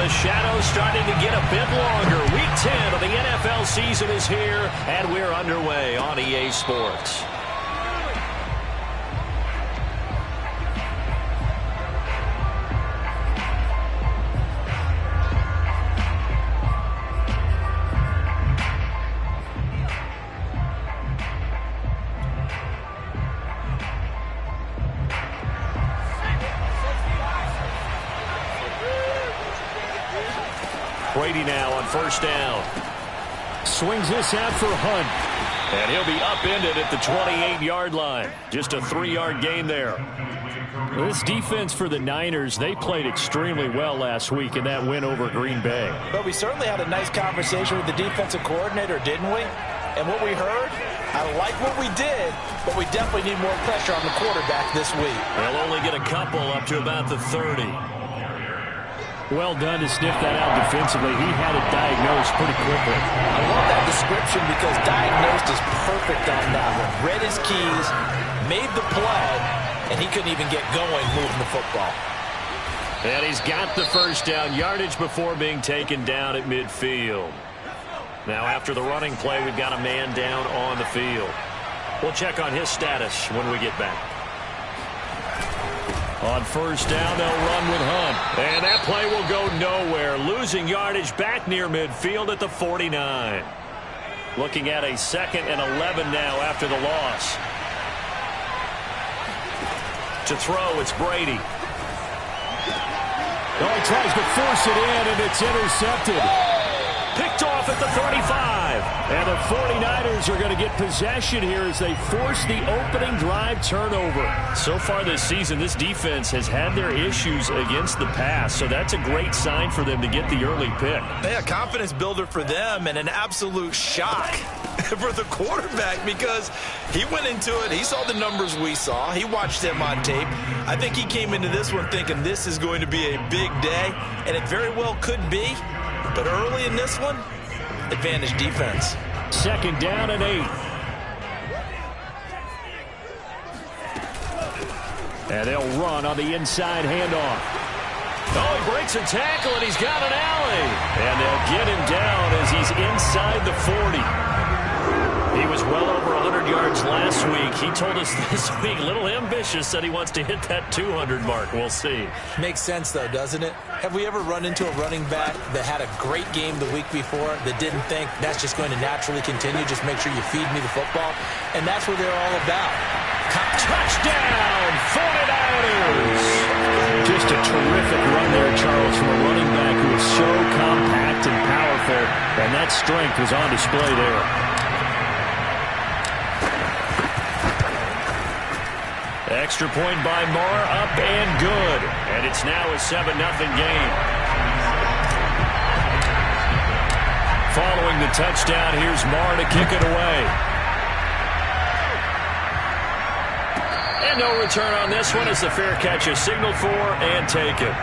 the shadows starting to get a bit longer. Week 10 of the NFL season is here, and we're underway on EA Sports. Brady now on first down. Swings this out for Hunt. And he'll be upended at the 28-yard line. Just a 3-yard gain there. This defense for the Niners, they played extremely well last week in that win over Green Bay. But we certainly had a nice conversation with the defensive coordinator, didn't we? And what we heard, I like what we did, but we definitely need more pressure on the quarterback this week. They'll only get a couple up to about the 30. Well done to sniff that out defensively. He had it diagnosed pretty quickly. I love that description because diagnosed is perfect on that one. Read his keys, made the play, and he couldn't even get going moving the football. And he's got the first down yardage before being taken down at midfield. Now after the running play, we've got a man down on the field. We'll check on his status when we get back. On first down, they'll run with Hunt. And that play will go nowhere. Losing yardage back near midfield at the 49. Looking at a 2nd and 11 now after the loss. To throw, it's Brady. Oh, he tries to force it in, and it's intercepted. Picked off at the 35. And the 49ers are going to get possession here as they force the opening drive turnover. So far this season, this defense has had their issues against the pass, so that's a great sign for them to get the early pick. Yeah, confidence builder for them and an absolute shock for the quarterback because he went into it. He saw the numbers we saw. He watched them on tape. I think he came into this one thinking this is going to be a big day, and it very well could be. But early in this one, advantage defense. 2nd down and 8. And they'll run on the inside handoff. Oh, he breaks a tackle, and he's got an alley. And they'll get him down as he's inside the 40. He was well over 100 yards last week. He told us this week, a little ambitious, said he wants to hit that 200 mark. We'll see. Makes sense, though, doesn't it? Have we ever run into a running back that had a great game the week before that didn't think that's just going to naturally continue? Just make sure you feed me the football. And that's what they're all about. Touchdown, 49ers! Just a terrific run there, Charles, from a running back who is so compact and powerful. And that strength was on display there. Extra point by Marr, up and good. And it's now a 7-0 game. Following the touchdown, here's Marr to kick it away. And no return on this one as the fair catch is signaled for and taken.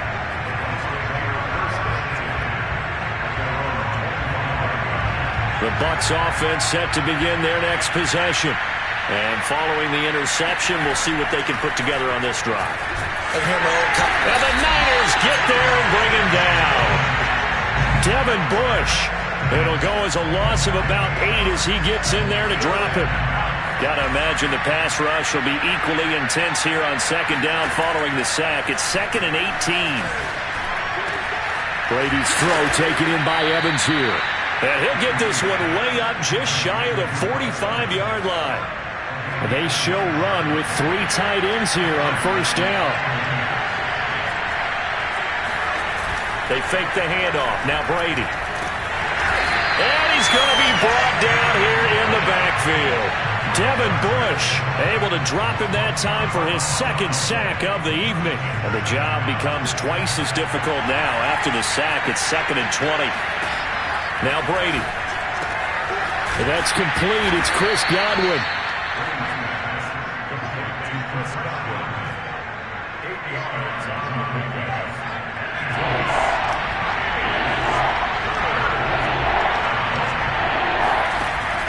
The Bucs offense set to begin their next possession. And following the interception, we'll see what they can put together on this drive. And the Niners get there and bring him down. Devin Bush. It'll go as a loss of about 8 as he gets in there to drop him. Got to imagine the pass rush will be equally intense here on 2nd down following the sack. It's 2nd and 18. Brady's throw taken in by Evans here. And he'll get this one way up just shy of the 45-yard line. They show run with 3 tight ends here on first down. They fake the handoff. Now Brady. And he's going to be brought down here in the backfield. Devin Bush able to drop him that time for his 2nd sack of the evening. And the job becomes twice as difficult now after the sack. It's 2nd and 20. Now Brady. That's complete. It's Chris Godwin.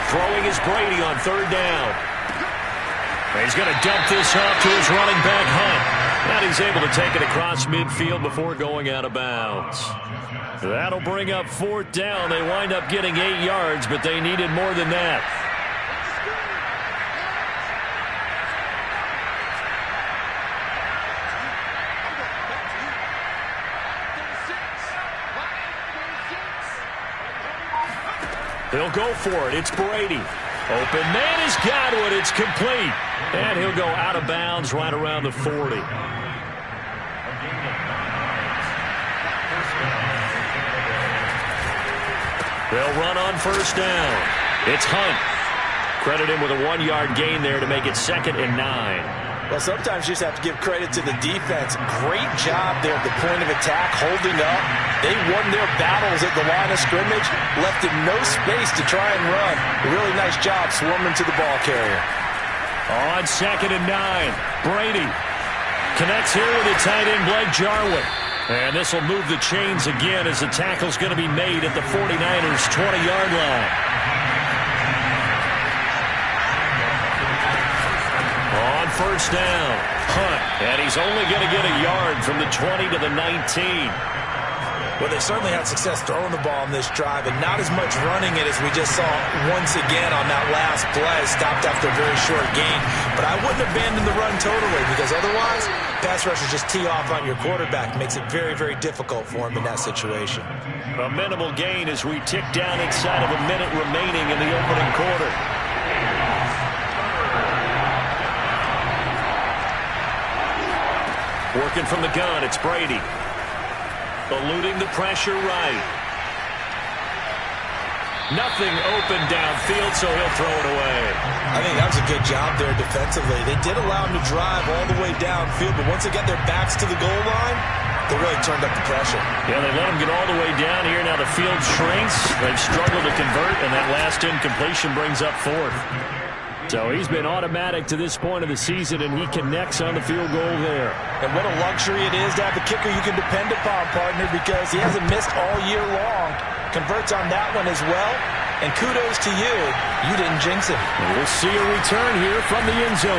Throwing is Brady on 3rd down. He's going to dump this off to his running back, Hunt. And he's able to take it across midfield before going out of bounds. That'll bring up 4th down. They wind up getting 8 yards, but they needed more than that. He'll go for it. It's Brady. Open man has got it. It's complete. And he'll go out of bounds right around the 40. They'll run on 1st down. It's Hunt. Credit him with a 1-yard gain there to make it 2nd and 9. Well, sometimes you just have to give credit to the defense. Great job there at the point of attack, holding up. They won their battles at the line of scrimmage, left him no space to try and run. A really nice job swarming to the ball carrier. On 2nd and 9, Brady connects here with the tight end, Blake Jarwin. And this will move the chains again as the tackle's going to be made at the 49ers' 20-yard line. On 1st down, Hunt. And he's only going to get a yard from the 20 to the 19. Well, they certainly had success throwing the ball on this drive and not as much running it as we just saw once again on that last play. Stopped after a very short gain. But I wouldn't abandon the run totally because otherwise, pass rushers just tee off on your quarterback. Makes it very, very difficult for him in that situation. A minimal gain as we tick down inside of a minute remaining in the opening quarter. Working from the gun, it's Brady. Eluding the pressure right. Nothing open downfield, so he'll throw it away. I think that was a good job there defensively. They did allow him to drive all the way downfield, but once they got their backs to the goal line, they really turned up the pressure. Yeah, they let him get all the way down here. Now the field shrinks. They've struggled to convert, and that last incompletion brings up 4th. So he's been automatic to this point of the season, and he connects on the field goal there. And what a luxury it is to have a kicker you can depend upon, partner, because he hasn't missed all year long. Converts on that one as well. And kudos to you. You didn't jinx him. And we'll see a return here from the end zone.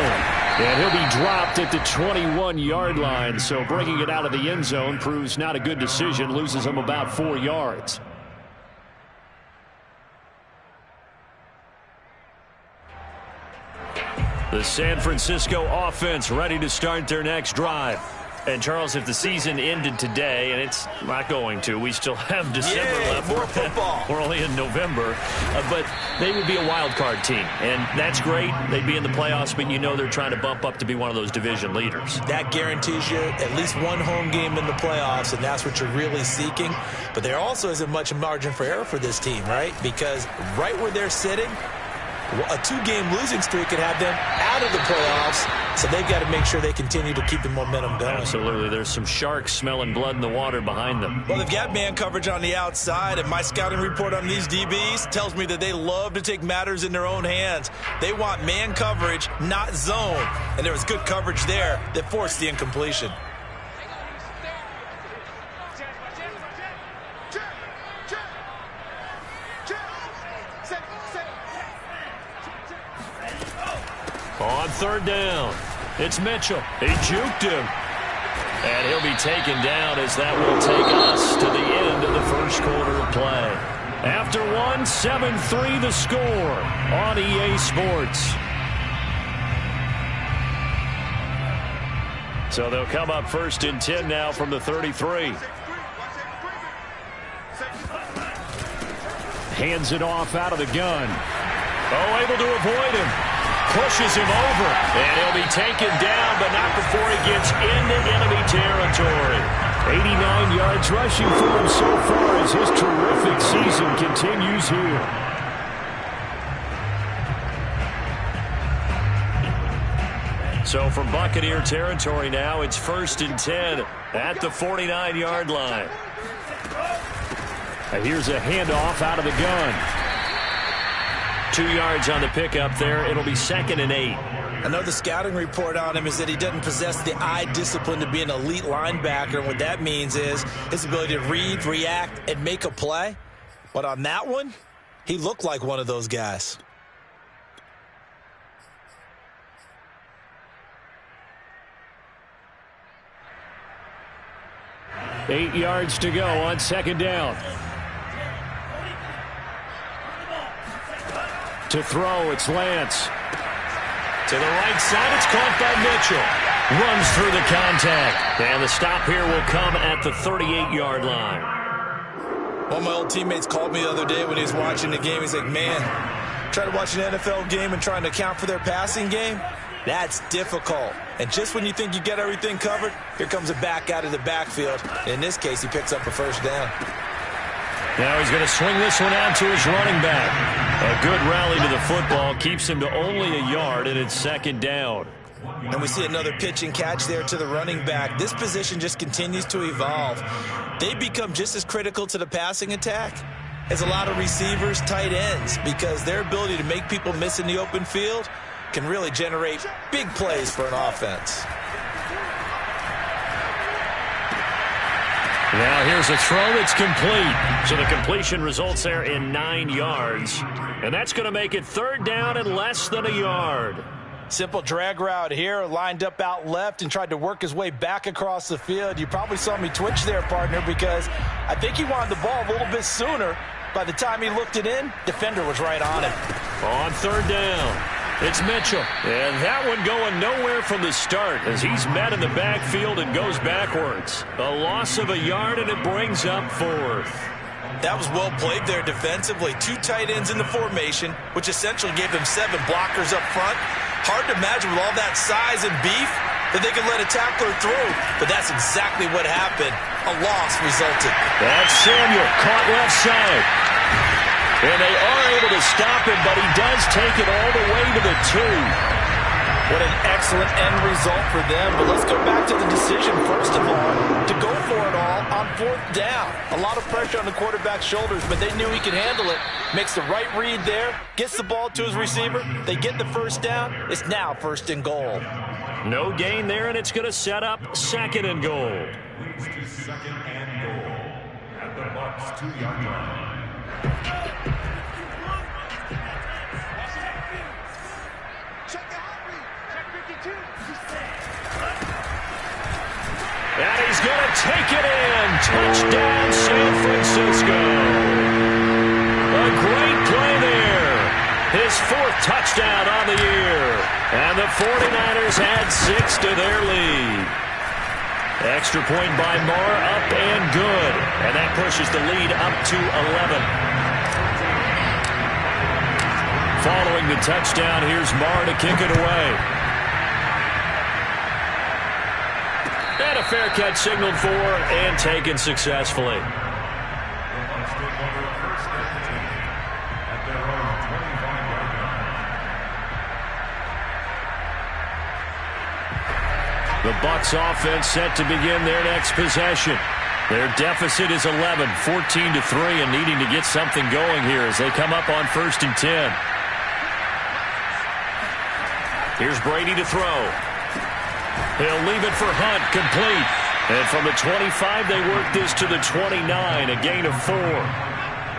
And he'll be dropped at the 21-yard line. So bringing it out of the end zone proves not a good decision. Loses him about 4 yards. The San Francisco offense ready to start their next drive. And, Charles, if the season ended today, and it's not going to, we still have December left. More football. We're only in November. But they would be a wild card team. And that's great. They'd be in the playoffs, but you know they're trying to bump up to be one of those division leaders. That guarantees you at least one home game in the playoffs, and that's what you're really seeking. But there also isn't much margin for error for this team, right? Because right where they're sitting, a 2-game losing streak could have them out of the playoffs, so they've got to make sure they continue to keep the momentum going. Absolutely. There's some sharks smelling blood in the water behind them. Well, they've got man coverage on the outside, and my scouting report on these DBs tells me that they love to take matters in their own hands. They want man coverage, not zone, and there was good coverage there that forced the incompletion. On 3rd down, it's Mitchell. He juked him. And he'll be taken down as that will take us to the end of the first quarter of play. After one, 7-3 the score on EA Sports. So they'll come up 1st and 10 now from the 33. Hands it off out of the gun. Oh, able to avoid him. Pushes him over, and he'll be taken down, but not before he gets into enemy territory. 89 yards rushing for him so far as his terrific season continues here. So from Buccaneer territory now, it's 1st and 10 at the 49-yard line. And here's a handoff out of the gun. 2 yards on the pickup there. It'll be 2nd and 8. I know the scouting report on him is that he doesn't possess the eye discipline to be an elite linebacker. And what that means is his ability to read, react, and make a play. But on that one, he looked like one of those guys. 8 yards to go on second down. To throw, it's Lance. To the right side, it's caught by Mitchell. Runs through the contact. And the stop here will come at the 38-yard line. One of my old teammates called me the other day when he was watching the game. He's like, man, trying to watch an NFL game and trying to account for their passing game, that's difficult. And just when you think you get everything covered, here comes a back out of the backfield. In this case, he picks up a first down. Now he's going to swing this one out to his running back. A good rally to the football keeps him to only a yard, and it's second down. And we see another pitch and catch there to the running back. This position just continues to evolve. They become just as critical to the passing attack as a lot of receivers, tight ends, because their ability to make people miss in the open field can really generate big plays for an offense. Now here's a throw that's complete. So the completion results there in 9 yards. And that's going to make it third down and less than a yard. Simple drag route here, lined up out left and tried to work his way back across the field. You probably saw me twitch there, partner, because I think he wanted the ball a little bit sooner. By the time he looked it in, defender was right on him. On third down, it's Mitchell. And that one going nowhere from the start as he's met in the backfield and goes backwards. A loss of a yard, and it brings up fourth. That was well played there defensively. 2 tight ends in the formation, which essentially gave them 7 blockers up front. Hard to imagine with all that size and beef that they could let a tackler through. But that's exactly what happened. A loss resulted. That's Samuel, caught left side. And they are able to stop him, but he does take it all the way to the 2. What an excellent end result for them. But let's go back to the decision, first of all, to go for it all on fourth down. A lot of pressure on the quarterback's shoulders, but they knew he could handle it. Makes the right read there, gets the ball to his receiver. They get the first down. It's now first and goal. No gain there, and it's going to set up second and goal. Second and goal at the Bucs 2-yard line. And he's going to take it in. Touchdown, San Francisco. A great play there. His 4th touchdown on the year. And the 49ers add 6 to their lead. Extra point by Marr, up and good. And that pushes the lead up to 11. Following the touchdown, here's Marr to kick it away. And a fair catch signaled for and taken successfully. The Bucs offense set to begin their next possession. Their deficit is 11, 14-3, and needing to get something going here as they come up on 1st and 10. Here's Brady to throw. He'll leave it for Hunt, complete. And from the 25, they work this to the 29, a gain of 4.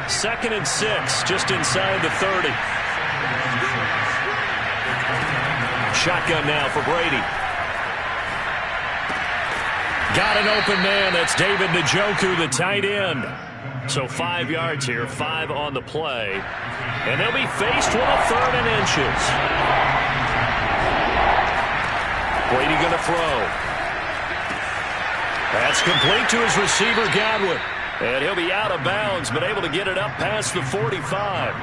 2nd and 6, just inside the 30. Shotgun now for Brady. Got an open man. That's David Njoku, the tight end. So 5 yards here, 5 on the play. And they'll be faced with a 3rd and inches. Brady going to throw. That's complete to his receiver, Godwin. And he'll be out of bounds, but able to get it up past the 45.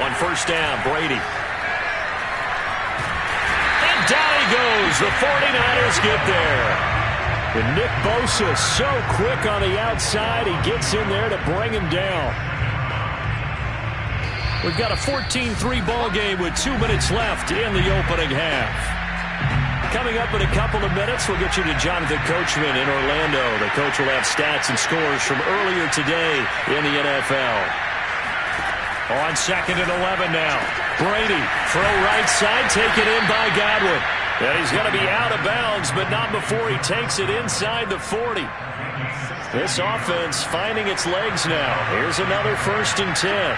On 1st down, Brady. And down he goes. The 49ers get there. And Nick Bosa so quick on the outside. He gets in there to bring him down. We've got a 14-3 ball game with 2 minutes left in the opening half. Coming up in a couple of minutes, we'll get you to Jonathan Coachman in Orlando. The coach will have stats and scores from earlier today in the NFL. On 2nd and 11 now. Brady, throw right side, taken in by Godwin. And he's going to be out of bounds, but not before he takes it inside the 40. This offense finding its legs now. Here's another 1st and 10.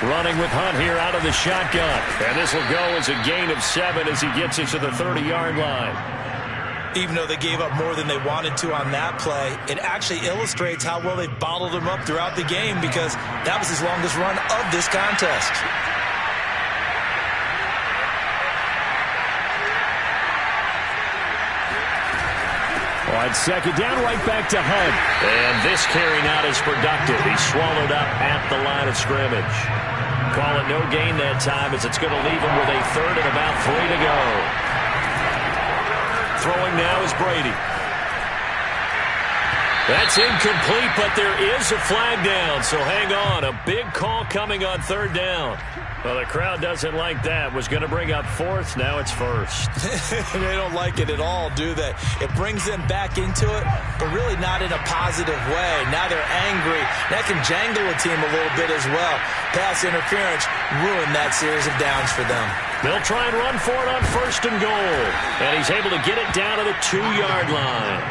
Running with Hunt here out of the shotgun. And this will go as a gain of 7 as he gets it to the 30-yard line. Even though they gave up more than they wanted to on that play, it actually illustrates how well they bottled him up throughout the game because that was his longest run of this contest. On second down, right back to Hunt. And this carry not as productive. He's swallowed up at the line of scrimmage. Call it no gain that time as it's going to leave him with a third and about 3 to go. Throwing now is Brady. That's incomplete, but there is a flag down, so hang on. A big call coming on third down. Well, the crowd doesn't like that. Was going to bring up fourth. Now it's first. They don't like it at all, do they? It brings them back into it, but really not in a positive way. Now they're angry. That can jangle a team a little bit as well. Pass interference ruined that series of downs for them. They'll try and run for it on first and goal. And he's able to get it down to the 2-yard line.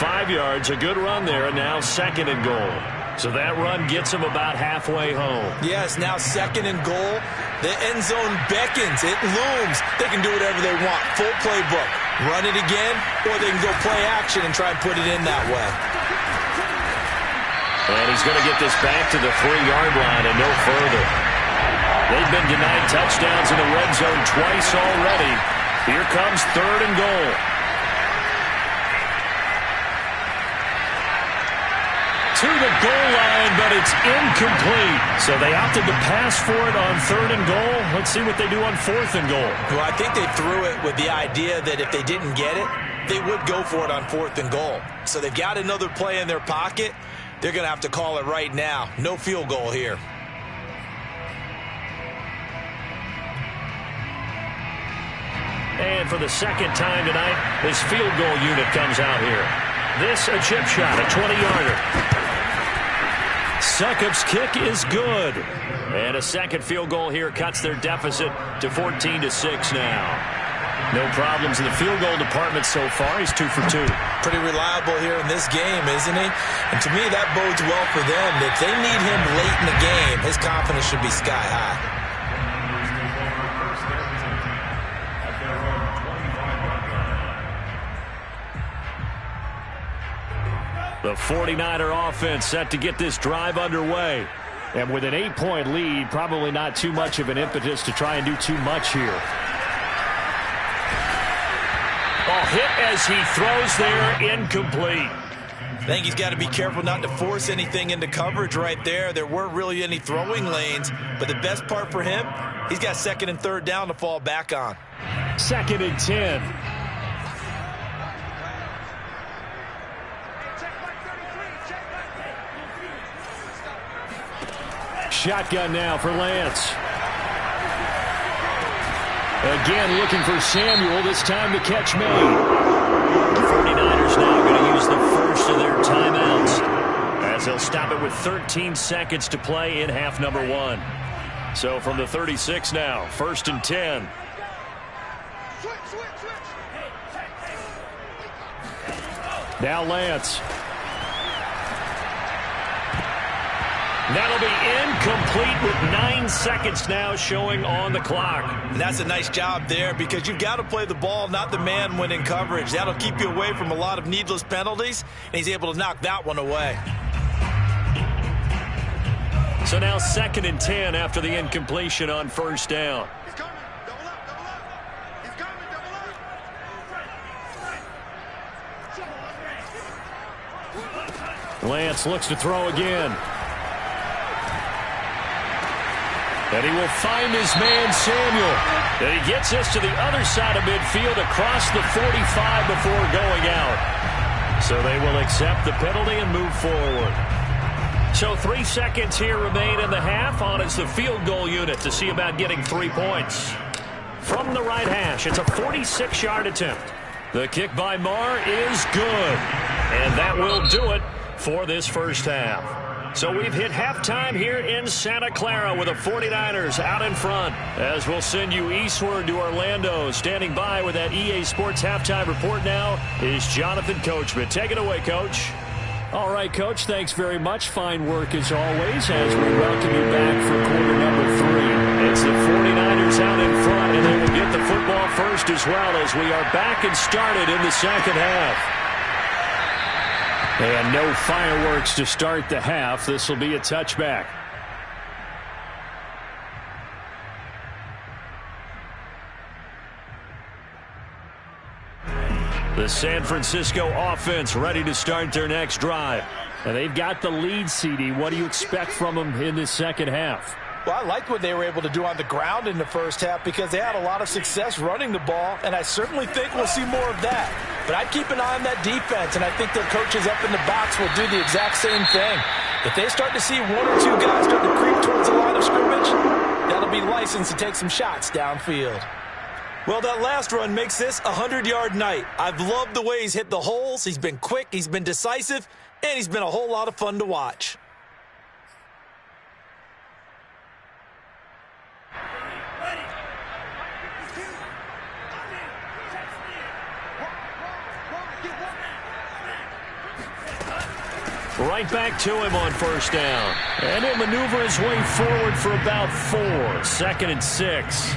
5 yards, a good run there, and now second and goal. So that run gets him about halfway home. Yes, now second and goal. The end zone beckons. It looms. They can do whatever they want. Full playbook. Run it again, or they can go play action and try and put it in that way. And he's going to get this back to the 3-yard line and no further. They've been denied touchdowns in the red zone twice already. Here comes third and goal. To the goal line, but it's incomplete. So they opted to pass for it on third and goal. Let's see what they do on fourth and goal. Well, I think they threw it with the idea that if they didn't get it, they would go for it on fourth and goal. So they've got another play in their pocket. They're going to have to call it right now. No field goal here. And for the second time tonight, this field goal unit comes out here. This a chip shot, a 20-yarder. Succop's kick is good. And a second field goal here cuts their deficit to 14-6 now. No problems in the field goal department so far. He's 2 for 2. Pretty reliable here in this game, isn't he? And to me, that bodes well for them. If they need him late in the game, his confidence should be sky high. The 49er offense set to get this drive underway. And with an 8-point lead, probably not too much of an impetus to try and do too much here. Ball hit as he throws there, incomplete. I think he's got to be careful not to force anything into coverage right there. There weren't really any throwing lanes, but the best part for him, he's got second and third down to fall back on. Second and 10. Shotgun now for Lance. Again looking for Samuel, this time the catch made. The 49ers now going to use the first of their timeouts as they'll stop it with 13 seconds to play in half number 1. So from the 36 now, first and 10. Now Lance. That'll be incomplete with 9 seconds now showing on the clock. And that's a nice job there because you've got to play the ball, not the man when in coverage. That'll keep you away from a lot of needless penalties, and he's able to knock that one away. So now second and 10 after the incompletion on first down. He's coming. Double up. Double up. He's coming. Double up. Lance looks to throw again. And he will find his man, Samuel. And he gets this to the other side of midfield across the 45 before going out. So they will accept the penalty and move forward. So 3 seconds here remain in the half. On is the field goal unit to see about getting 3 points. From the right hash, it's a 46-yard attempt. The kick by Marr is good. And that will do it for this first half. So we've hit halftime here in Santa Clara with the 49ers out in front. As we'll send you eastward to Orlando. Standing by with that EA Sports halftime report now is Jonathan Coachman. Take it away, Coach. All right, Coach, thanks very much. Fine work as always as we welcome you back for quarter number 3. finished as well as we are back and started in the second half. And no fireworks to start the half. This will be a touchback. The San Francisco offense ready to start their next drive. And they've got the lead, CD. What do you expect from them in this second half? Well, I liked what they were able to do on the ground in the first half because they had a lot of success running the ball, and I certainly think we'll see more of that. But I'd keep an eye on that defense, and I think their coaches up in the box will do the exact same thing. If they start to see one or two guys start to creep towards the line of scrimmage, that'll be licensed to take some shots downfield. Well, that last run makes this a 100-yard night. I've loved the way he's hit the holes. He's been quick, he's been decisive, and he's been a whole lot of fun to watch. Right back to him on first down. And he'll maneuver his way forward for about 4. 2nd and 6.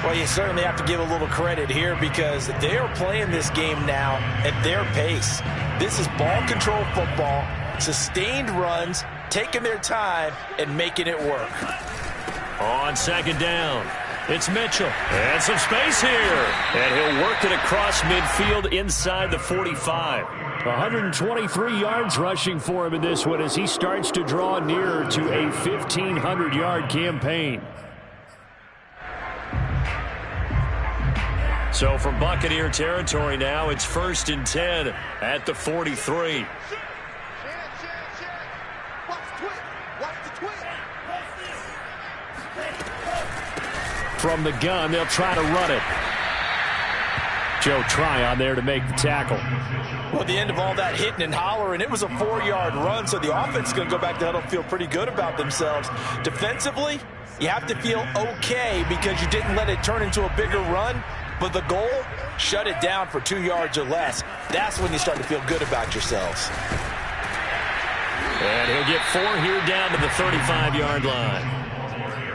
Well, you certainly have to give a little credit here because they are playing this game now at their pace. This is ball control football, sustained runs, taking their time, and making it work. On 2nd down, it's Mitchell. And some space here. And he'll work it across midfield inside the 45. 123 yards rushing for him in this one as he starts to draw nearer to a 1,500-yard campaign. So from Buccaneer territory now, it's 1st and 10 at the 43. From the gun, they'll try to run it. Joe Tryon there to make the tackle. Well, the end of all that hitting and hollering, it was a 4-yard run, so the offense is going to go back to huddle and feel pretty good about themselves. Defensively, you have to feel okay because you didn't let it turn into a bigger run, but the goal, shut it down for 2 yards or less. That's when you start to feel good about yourselves. And he'll get 4 here down to the 35-yard line.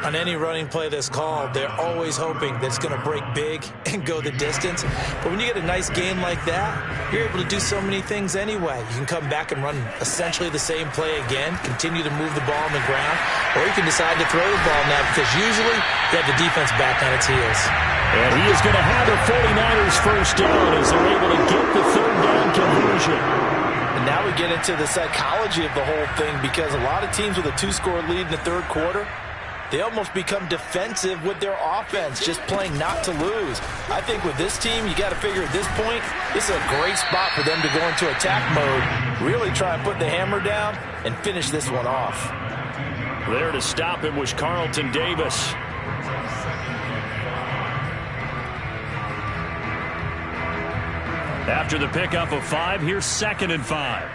On any running play that's called, they're always hoping that it's going to break big and go the distance. But when you get a nice game like that, you're able to do so many things anyway. You can come back and run essentially the same play again, continue to move the ball on the ground, or you can decide to throw the ball now because usually you have the defense back on its heels. And he is going to have the 49ers first down as they're able to get the 3rd down conversion. And now we get into the psychology of the whole thing because a lot of teams with a 2-score lead in the 3rd quarter, they almost become defensive with their offense, just playing not to lose. I think with this team, you got to figure at this point, this is a great spot for them to go into attack mode, really try and put the hammer down and finish this one off. There to stop him was Carlton Davis. After the pickup of 5, here's 2nd and 5.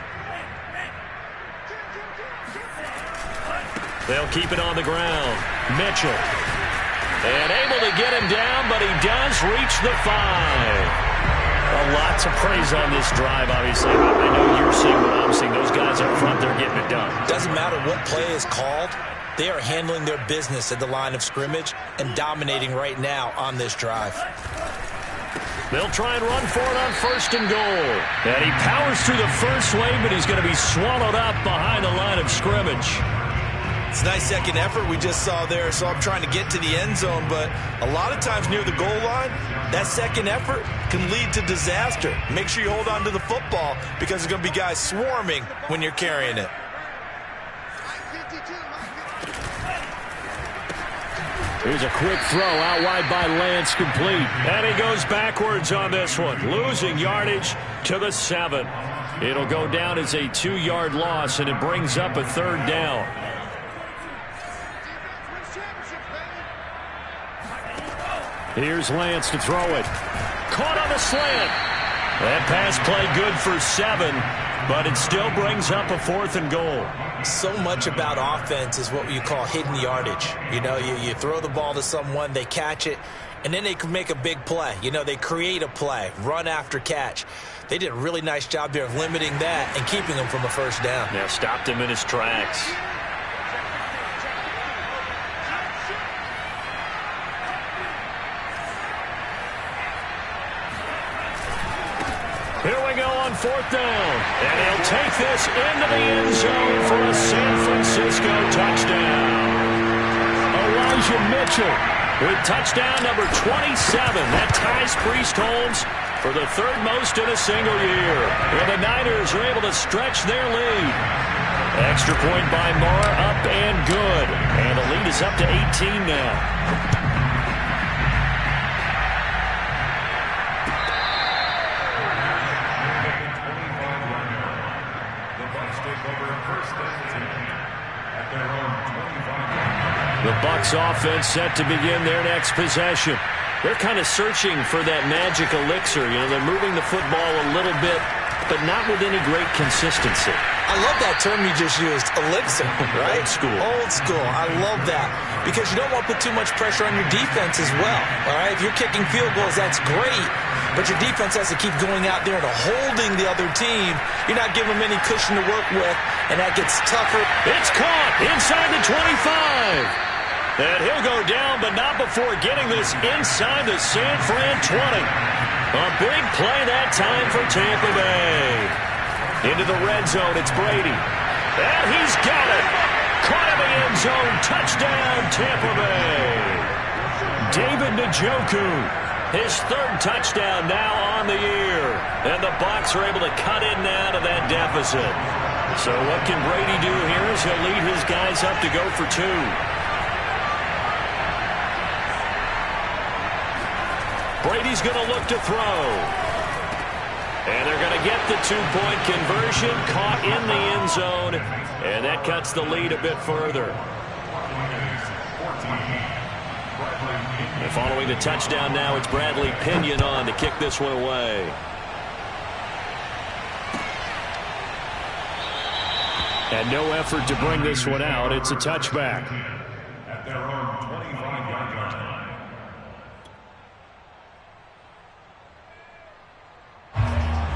They'll keep it on the ground. Mitchell. And able to get him down, but he does reach the 5. A lot to praise on this drive, obviously. I know you're seeing what I'm seeing. Those guys up front, they're getting it done. Doesn't matter what play is called. They are handling their business at the line of scrimmage and dominating right now on this drive. They'll try and run for it on 1st and goal. And he powers through the first wave, but he's going to be swallowed up behind the line of scrimmage. It's a nice second effort we just saw there, so I'm trying to get to the end zone, but a lot of times near the goal line, that second effort can lead to disaster. Make sure you hold on to the football because there's going to be guys swarming when you're carrying it. Here's a quick throw out wide by Lance, complete. And he goes backwards on this one, losing yardage to the 7. It'll go down as a 2-yard loss, and it brings up a 3rd down. Here's Lance to throw it. Caught on the slant. That pass play good for 7, but it still brings up a 4th and goal. So much about offense is what you call hidden yardage. You know, you throw the ball to someone, they catch it, and then they can make a big play. You know, they create a play, run after catch. They did a really nice job there of limiting that and keeping him from a 1st down. Yeah, stopped him in his tracks. on fourth down. And he'll take this into the end zone for a San Francisco touchdown. Elijah Mitchell with touchdown number 27. That ties Priest Holmes for the third most in a single year. And the Niners are able to stretch their lead. Extra point by Marr, up and good. And the lead is up to 18 now. The Bucs offense set to begin their next possession. They're kind of searching for that magic elixir. You know, they're moving the football a little bit, but not with any great consistency. I love that term you just used, elixir, right? Old school. Old school. I love that because you don't want to put too much pressure on your defense as well, all right? If you're kicking field goals, that's great, but your defense has to keep going out there and holding the other team. You're not giving them any cushion to work with, and that gets tougher. It's caught inside the 25. And he'll go down, but not before getting this inside the San Fran 20. A big play that time for Tampa Bay. Into the red zone, it's Brady. And he's got it. Caught in the end zone. Touchdown, Tampa Bay. David Njoku, his third touchdown now on the year. And the Bucs are able to cut in now to that deficit. So what can Brady do here as he'll lead his guys up to go for two? Brady's going to look to throw. And they're going to get the two-point conversion, caught in the end zone, and that cuts the lead a bit further. And following the touchdown now, it's Bradley Pinion on to kick this one away. And no effort to bring this one out. It's a touchback. At their own 25-yard line.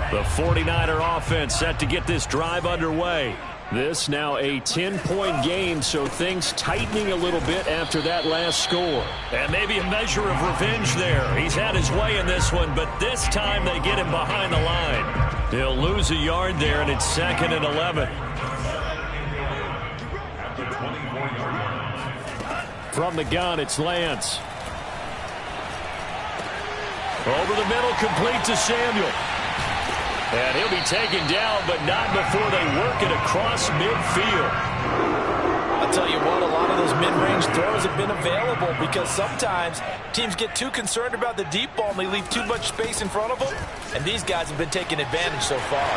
The 49er offense set to get this drive underway. This now a 10-point game, so things tightening a little bit after that last score. And maybe a measure of revenge there. He's had his way in this one, but this time they get him behind the line. He'll lose a yard there, and it's 2nd and 11. From the gun, it's Lance. Over the middle, complete to Samuel. And he'll be taken down, but not before they work it across midfield. I'll tell you what, a lot of those mid-range throws have been available because sometimes teams get too concerned about the deep ball and they leave too much space in front of them. And these guys have been taking advantage so far.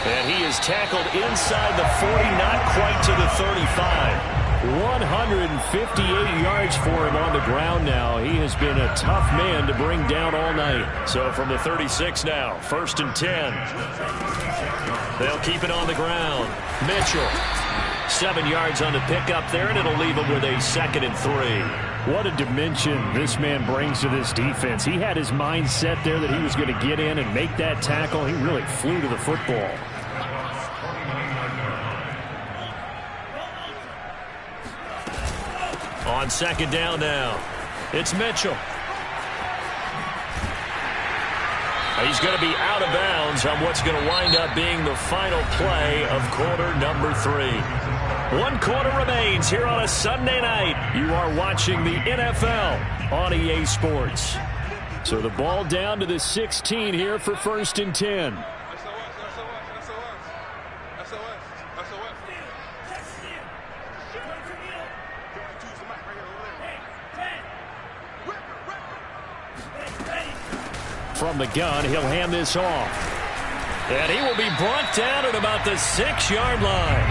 And he is tackled inside the 40, not quite to the 35. 158 yards for him on the ground now. He has been a tough man to bring down all night. So from the 36 now, 1st and 10. They'll keep it on the ground. Mitchell, 7 yards on the pickup there, and it'll leave him with a 2nd and 3. What a dimension this man brings to this defense. He had his mind set there that he was going to get in and make that tackle. He really flew to the football. On 2nd down now, it's Mitchell. He's going to be out of bounds on what's going to wind up being the final play of quarter number 3. 1 quarter remains here on a Sunday night. You are watching the NFL on EA Sports. So the ball down to the 16 here for 1st and 10. From the gun, he'll hand this off. And he will be brought down at about the 6-yard line.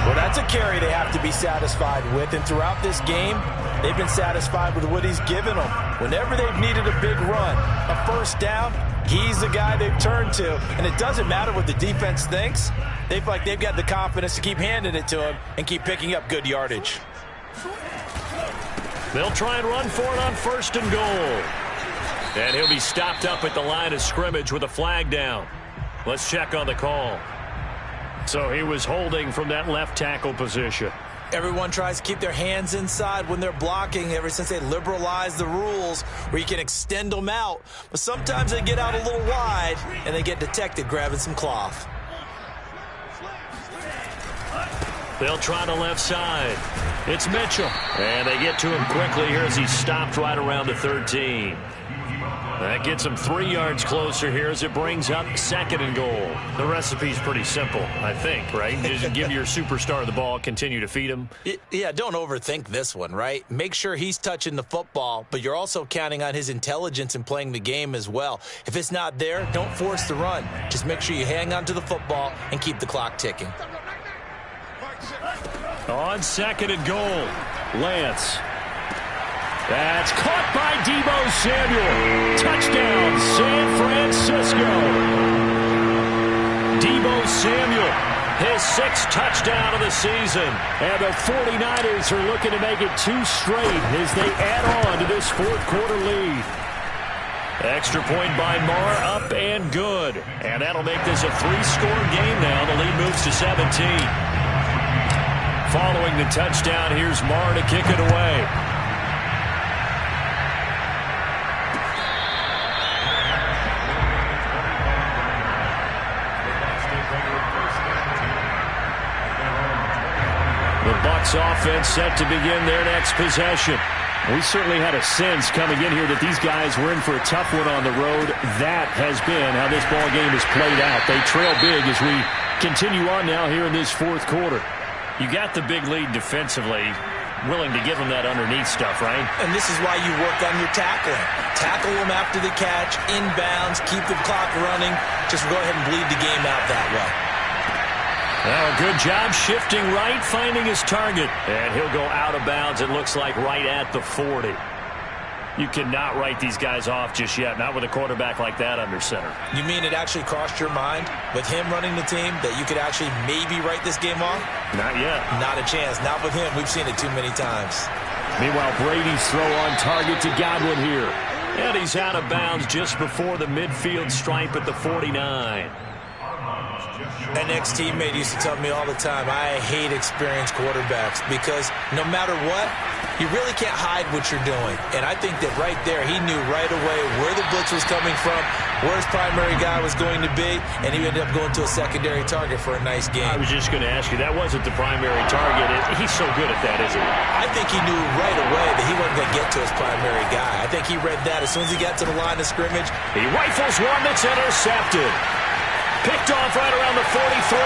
Well, that's a carry they have to be satisfied with. And throughout this game, they've been satisfied with what he's given them. Whenever they've needed a big run, a 1st down, he's the guy they've turned to. And it doesn't matter what the defense thinks. They feel like they've got the confidence to keep handing it to him and keep picking up good yardage. They'll try and run for it on 1st and goal. And he'll be stopped up at the line of scrimmage with a flag down. Let's check on the call. So he was holding from that left tackle position. Everyone tries to keep their hands inside when they're blocking ever since they liberalized the rules where you can extend them out. But sometimes they get out a little wide and they get detected grabbing some cloth. They'll try the left side. It's Mitchell. And they get to him quickly here as he's stopped right around the 13. That gets him 3 yards closer here as it brings up 2nd and goal. The recipe's pretty simple, I think, right? Just give your superstar the ball, continue to feed him. Yeah, don't overthink this one, right? Make sure he's touching the football, but you're also counting on his intelligence in playing the game as well. If it's not there, don't force the run. Just make sure you hang on to the football and keep the clock ticking. On 2nd and goal, Lance. That's caught by Deebo Samuel. Touchdown, San Francisco. Deebo Samuel, his 6th touchdown of the season. And the 49ers are looking to make it 2 straight as they add on to this 4th quarter lead. Extra point by Marr, up and good. And that'll make this a 3-score game now. The lead moves to 17. Following the touchdown, here's Marr to kick it away. The Bucs offense set to begin their next possession. We certainly had a sense coming in here that these guys were in for a tough one on the road. That has been how this ball game has played out. They trail big as we continue on now here in this 4th quarter. You got the big lead defensively, willing to give them that underneath stuff, right? And this is why you work on your tackling. Tackle them after the catch, inbounds, keep the clock running. Just go ahead and bleed the game out that way. Well, a good job shifting right, finding his target. And he'll go out of bounds, it looks like, right at the 40. You cannot write these guys off just yet, not with a quarterback like that under center. You mean it actually crossed your mind with him running the team that you could actually maybe write this game off? Not yet. Not a chance. Not with him. We've seen it too many times. Meanwhile, Brady's throw on target to Godwin here. And he's out of bounds just before the midfield stripe at the 49. An ex-teammate used to tell me all the time, I hate experienced quarterbacks because no matter what, you really can't hide what you're doing. And I think that right there, he knew right away where the blitz was coming from, where his primary guy was going to be, and he ended up going to a secondary target for a nice game. I was just going to ask you, that wasn't the primary target. He's so good at that, isn't he? I think he knew right away that he wasn't going to get to his primary guy. I think he read that as soon as he got to the line of scrimmage. He rifles one that's intercepted. Picked off right around the 43.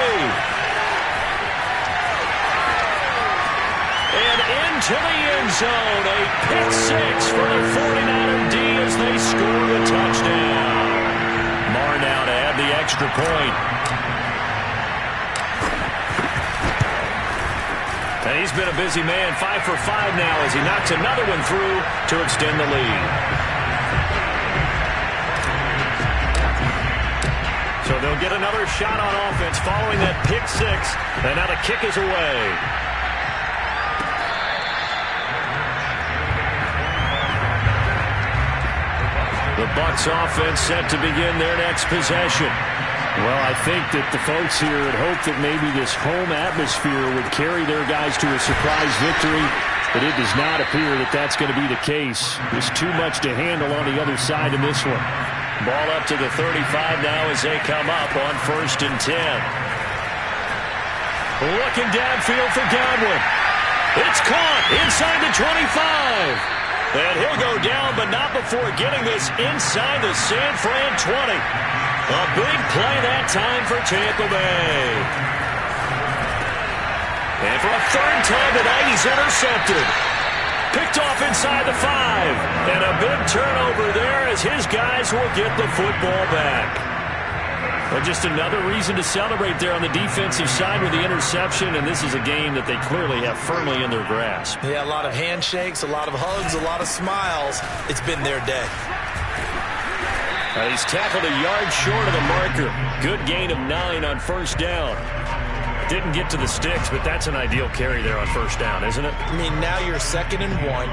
And into the end zone. A pick 6 for the 49er D as they score the touchdown. Marr now to add the extra point. And he's been a busy man. 5 for 5 now as he knocks another one through to extend the lead. So they'll get another shot on offense following that pick 6. And now the kick is away. The Bucs offense set to begin their next possession. Well, I think that the folks here had hoped that maybe this home atmosphere would carry their guys to a surprise victory. But it does not appear that that's going to be the case. There's too much to handle on the other side in this one. Ball up to the 35 now as they come up on 1st and 10. Looking downfield for Godwin. It's caught inside the 25. And he'll go down, but not before getting this inside the San Fran 20. A big play that time for Tampa Bay. And for a 3rd time tonight, he's intercepted. Picked off inside the 5. And a big turnover there as his guys will get the football back. But just another reason to celebrate there on the defensive side with the interception. And this is a game that they clearly have firmly in their grasp. Yeah, a lot of handshakes, a lot of hugs, a lot of smiles. It's been their day. He's tackled a yard short of the marker. Good gain of 9 on 1st down. Didn't get to the sticks, but that's an ideal carry there on first down, isn't it? I mean, now you're 2nd and 1.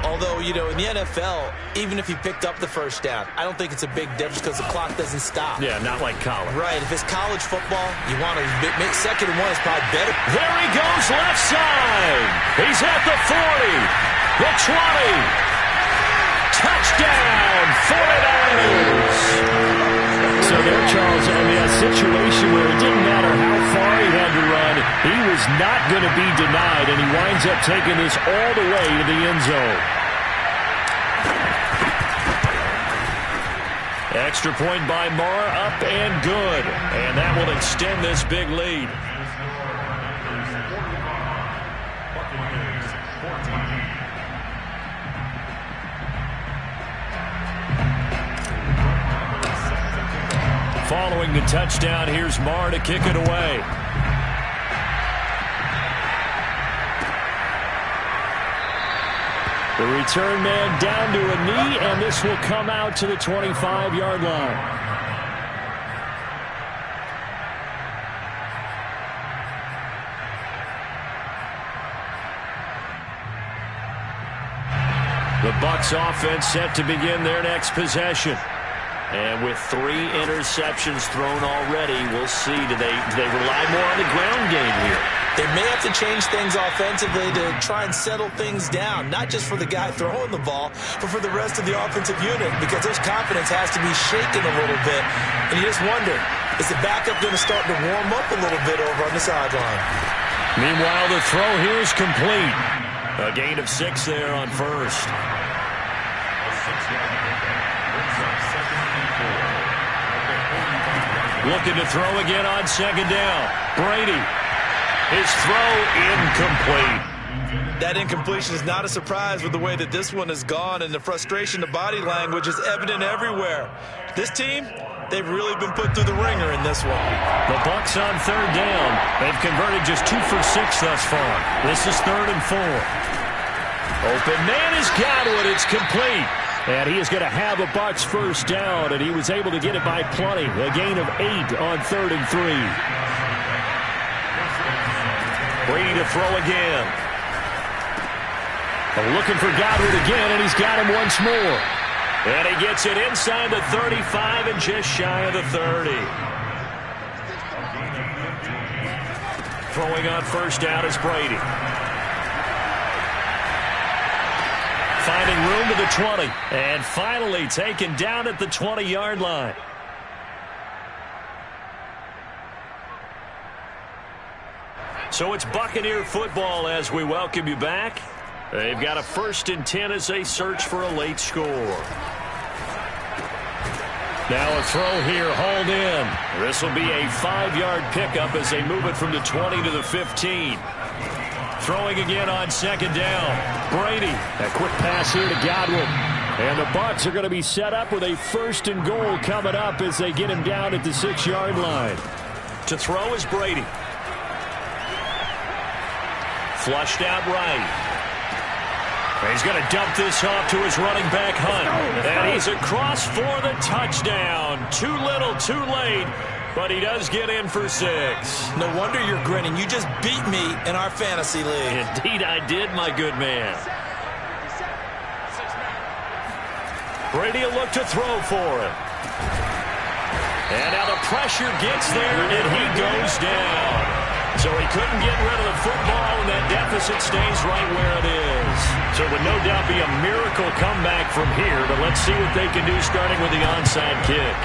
Although, you know, in the NFL, even if he picked up the first down, I don't think it's a big difference because the clock doesn't stop. Yeah, not like college. Right. If it's college football, you want to make 2nd and 1 is probably better. There he goes, left side. He's at the 40, the 20. Touchdown, 49ers. So there, Charles, I mean, a situation where it didn't matter how far he had to run, he was not going to be denied, and he winds up taking this all the way to the end zone. Extra point by Marr, up and good, and that will extend this big lead. Following the touchdown, here's Marr to kick it away. The return man down to a knee, and this will come out to the 25-yard line. The Bucs offense set to begin their next possession. And with 3 interceptions thrown already, we'll see. Do they rely more on the ground game here? They may have to change things offensively to try and settle things down, not just for the guy throwing the ball, but for the rest of the offensive unit, because their confidence has to be shaken a little bit. And you just wonder, is the backup going to start to warm up a little bit over on the sideline? Meanwhile, the throw here is complete. A gain of 6 there on first. Looking to throw again on 2nd down. Brady. His throw incomplete. That incompletion is not a surprise with the way that this one has gone, and the frustration, the body language is evident everywhere. This team, they've really been put through the ringer in this one. The Bucs on 3rd down. They've converted just 2 for 6 thus far. This is 3rd and 4. Open man has got one. It's complete. And he is going to have a Bucs first down, and he was able to get it by plenty. A gain of 8 on 3rd and 3. Brady to throw again. Looking for Godwin again, and he's got him once more. And he gets it inside the 35 and just shy of the 30. Throwing on first down is Brady. Finding room to the 20, and finally taken down at the 20-yard line. So it's Buccaneer football as we welcome you back. They've got a 1st and 10 as they search for a late score. Now a throw here, hauled in. This will be a 5-yard pickup as they move it from the 20 to the 15. Throwing again on 2nd down. Brady, a quick pass here to Godwin. And the Bucs are going to be set up with a 1st and goal coming up as they get him down at the 6-yard line. To throw is Brady. Flushed out right. He's going to dump this off to his running back, Hunt. And he's across for the touchdown. Too little, too late. But he does get in for 6. No wonder you're grinning. You just beat me in our fantasy league. Indeed I did, my good man. Brady a look to throw for him. And now the pressure gets there, and he goes down. So he couldn't get rid of the football, and that deficit stays right where it is. So it would no doubt be a miracle comeback from here, but let's see what they can do starting with the onside kick.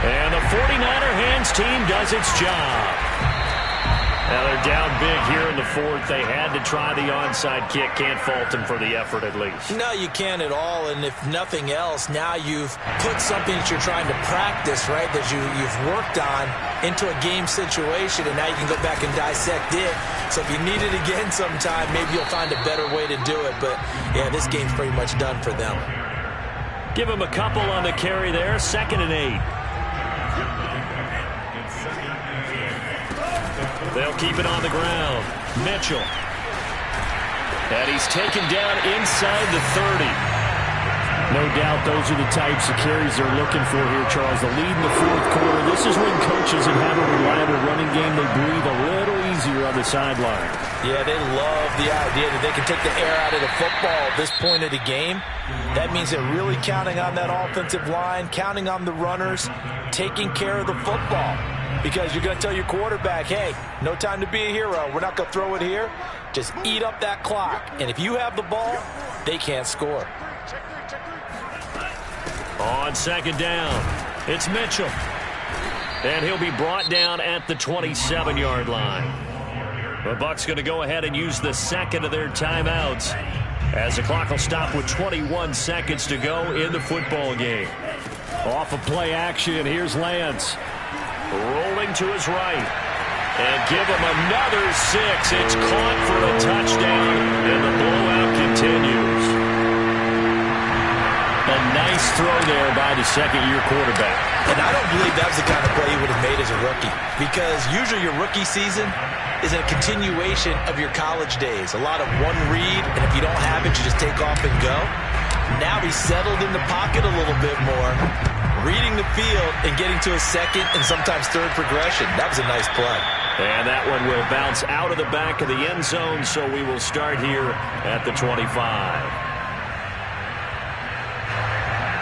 And the 49er hands team does its job. Now they're down big here in the 4th. They had to try the onside kick. Can't fault them for the effort at least. No, you can't at all. And if nothing else, now you've put something that you're trying to practice, right, that you've worked on into a game situation, and now you can go back and dissect it. So if you need it again sometime, maybe you'll find a better way to do it. But, yeah, this game's pretty much done for them. Give him a couple on the carry there. 2nd and 8. They'll keep it on the ground. Mitchell. And he's taken down inside the 30. No doubt those are the types of carries they're looking for here, Charles. The lead in the fourth quarter. This is when coaches that have a reliable running game, they breathe a little easier on the sideline. Yeah, they love the idea that they can take the air out of the football at this point of the game. That means they're really counting on that offensive line, counting on the runners, taking care of the football. Because you're going to tell your quarterback, hey, no time to be a hero. We're not going to throw it here. Just eat up that clock. And if you have the ball, they can't score. On second down, it's Mitchell. And he'll be brought down at the 27-yard line. The Bucs going to go ahead and use the second of their timeouts as the clock will stop with 21 seconds to go in the football game. Off of play action, here's Lance. Rolling to his right. And give him another 6. It's caught for a touchdown, and the blowout continues. A nice throw there by the second-year quarterback. And I don't believe that was the kind of play he would have made as a rookie. Because usually your rookie season is a continuation of your college days. A lot of one read, and if you don't have it, you just take off and go. Now he's settled in the pocket a little bit more, reading the field and getting to a second and sometimes third progression. That was a nice play. And that one will bounce out of the back of the end zone, so we will start here at the 25.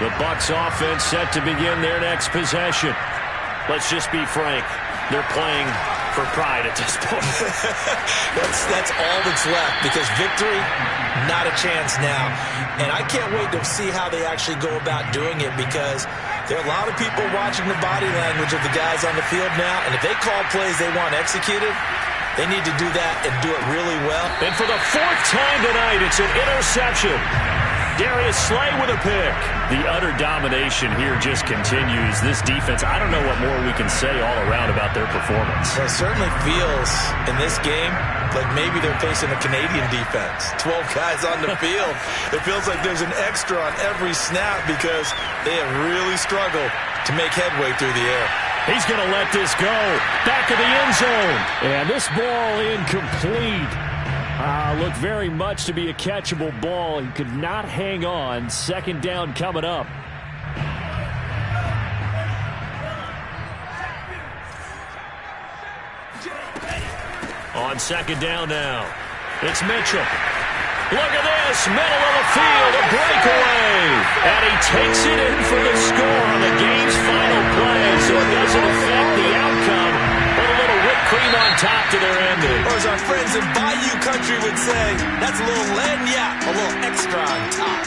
The Bucs offense set to begin their next possession. Let's just be frank. They're playing for pride at this point. that's all that's left, because victory, not a chance now. And I can't wait to see how they actually go about doing it, because there are a lot of people watching the body language of the guys on the field now, and if they call plays they want executed, they need to do that and do it really well. And for the fourth time tonight, it's an interception. Darius Slay with a pick. The utter domination here just continues. This defense, I don't know what more we can say all around about their performance. Well, it certainly feels in this game like maybe they're facing a Canadian defense. 12 guys on the field. It feels like there's an extra on every snap because they have really struggled to make headway through the air. He's going to let this go. Back of the end zone. And this ball incomplete. Looked very much to be a catchable ball. He could not hang on. Second down coming up. On second down now, it's Mitchell. Look at this, middle of the field, a breakaway. And he takes it in for the score on the game's final play, so it doesn't affect the outcome. But a little whipped cream on top to their ending. Or as our friends in Bayou Country would say, that's a little lagniappe, a little extra on top.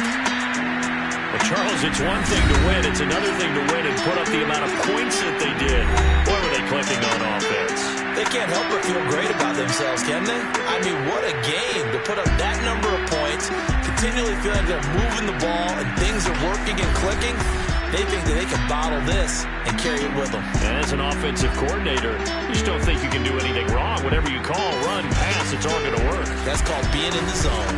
Well, Charles, it's one thing to win. It's another thing to win and put up the amount of points that they did. Boy, were they clicking on offense. They can't help but feel great about themselves, can they? I mean, what a game to put up that number of points, continually feeling like they're moving the ball and things are working and clicking. They think that they can bottle this and carry it with them. And as an offensive coordinator, you just don't think you can do anything wrong. Whatever you call, run, pass, it's all going to work. That's called being in the zone.